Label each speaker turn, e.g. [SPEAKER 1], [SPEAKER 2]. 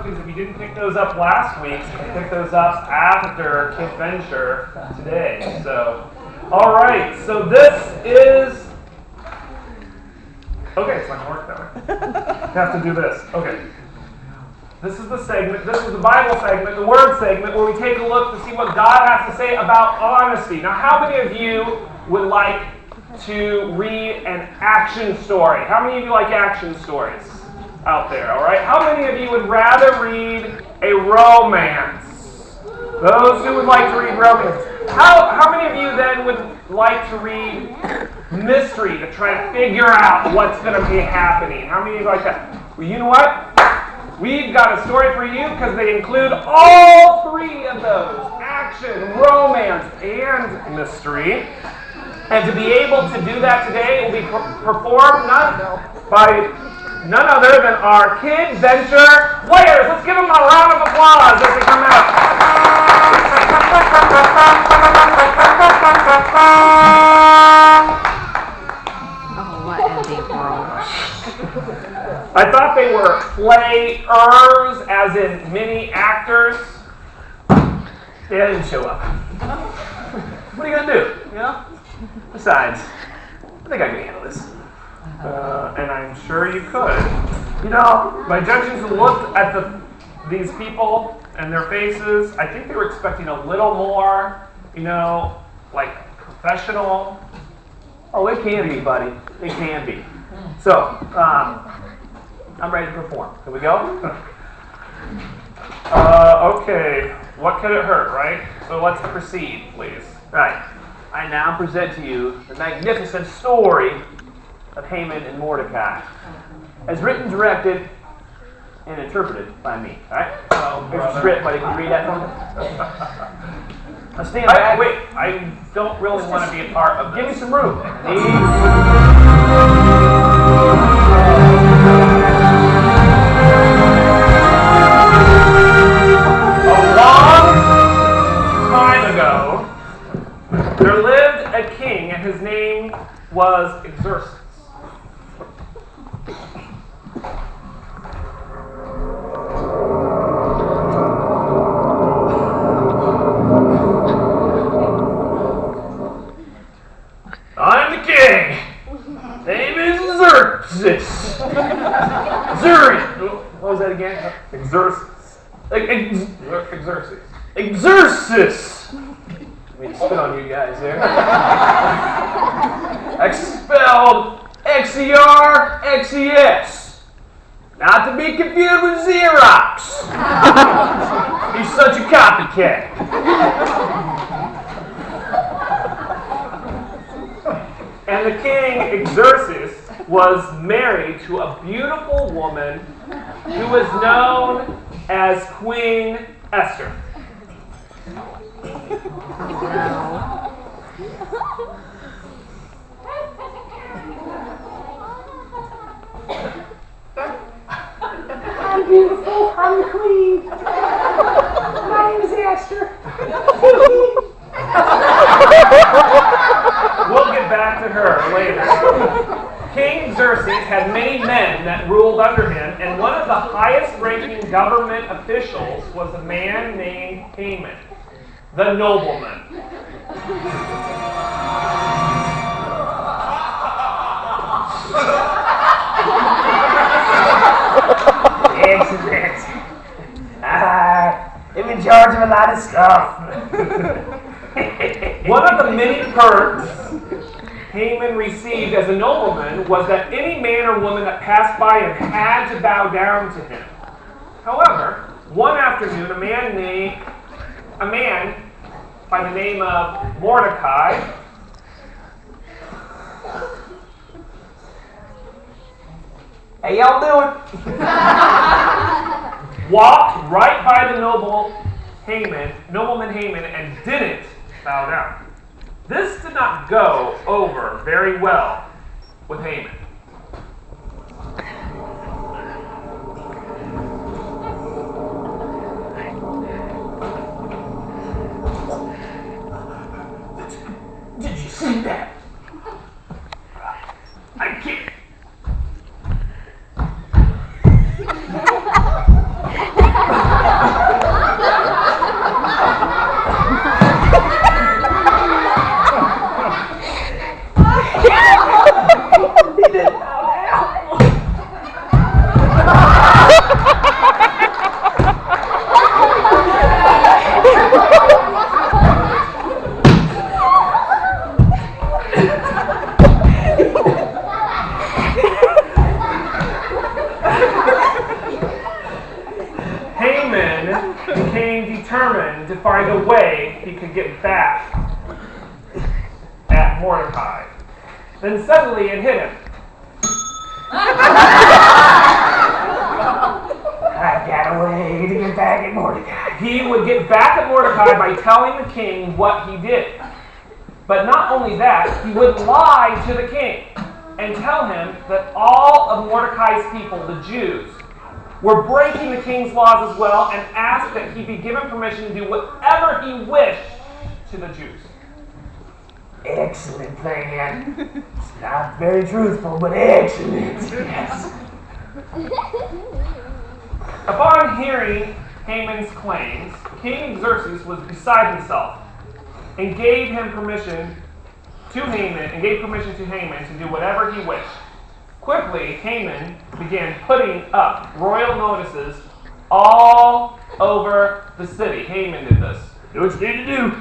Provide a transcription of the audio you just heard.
[SPEAKER 1] please, if you didn't pick those up last week, pick those up after Kidventure today. So, all right. So this is. Okay, it's not going to work that way. I have to do this. Okay. This is the segment. This is the Bible segment, the Word segment, where we take a look to see what God has to say about honesty. Now, how many of you would like to read an action story? How many of you like action stories out there? All right. How many of you would rather read a romance? Those who would like to read romance. How many of you then would like to read mystery to try to figure out what's going to be happening? How many of you like that? Well, you know what? We've got a story for you because they include all three of those: action, romance, and mystery. And to be able to do that today will be performed by none other than our Kidventure players. Let's give them a round of applause as they come out.
[SPEAKER 2] Oh, what in the world?
[SPEAKER 1] I thought they were players, as in mini actors. They didn't show up. What are you going to do? You know? Besides, I think I can handle this. And I'm sure you could. You know, my judges looked at these people and their faces. I think they were expecting a little more, you know, like professional. Oh, it can be, buddy. It can be. So, I'm ready to perform. Here we go. Okay. What could it hurt, right? So let's proceed, please. Right. I now present to you the magnificent story of Haman and Mordecai, as written, directed, and interpreted by me. All right? So, here's the script, buddy. Can you read that for me? Now stand back. Wait, I don't really want to be a part of this. Give me some room. A long time ago, there lived a king, and his name was Xerxes. I'm the king. Name is Xerxes. What was that again? Xerxes. Xerxes. Xerxes. Let me spit on you guys there. Expelled Xerxes. Not to be confused with Xerox. He's such a copycat. And the king, Xerxes, was married to a beautiful woman who was known as Queen Esther.
[SPEAKER 3] I'm beautiful. I'm the queen. My name is Esther.
[SPEAKER 1] We'll get back to her later. King Xerxes had many men that ruled under him, and one of the highest-ranking government officials was a man named Haman, the nobleman.
[SPEAKER 3] Excellent. I'm in charge of a lot of stuff.
[SPEAKER 1] One of the many perks Haman received as a nobleman was that any man or woman that passed by him had to bow down to him. However, one afternoon, a man by the name of Mordecai
[SPEAKER 3] How y'all doing?
[SPEAKER 1] walked right by the nobleman Haman, and didn't bow down. This did not go over very well with Haman.
[SPEAKER 3] Did you see that?
[SPEAKER 1] I can't. determined to find a way he could get back at Mordecai. Then suddenly it hit him.
[SPEAKER 3] I got a way to get back at Mordecai.
[SPEAKER 1] He would get back at Mordecai by telling the king what he did. But not only that, he would lie to the king and tell him that all of Mordecai's people, the Jews, were breaking the king's laws as well, and asked that he be given permission to do whatever he wished to the Jews.
[SPEAKER 3] Excellent plan. It's not very truthful, but excellent. Yes.
[SPEAKER 1] Upon hearing Haman's claims, King Xerxes was beside himself and gave permission to Haman to do whatever he wished. Quickly, Haman began putting up royal notices all over the city. Haman did this. Do what you need to do.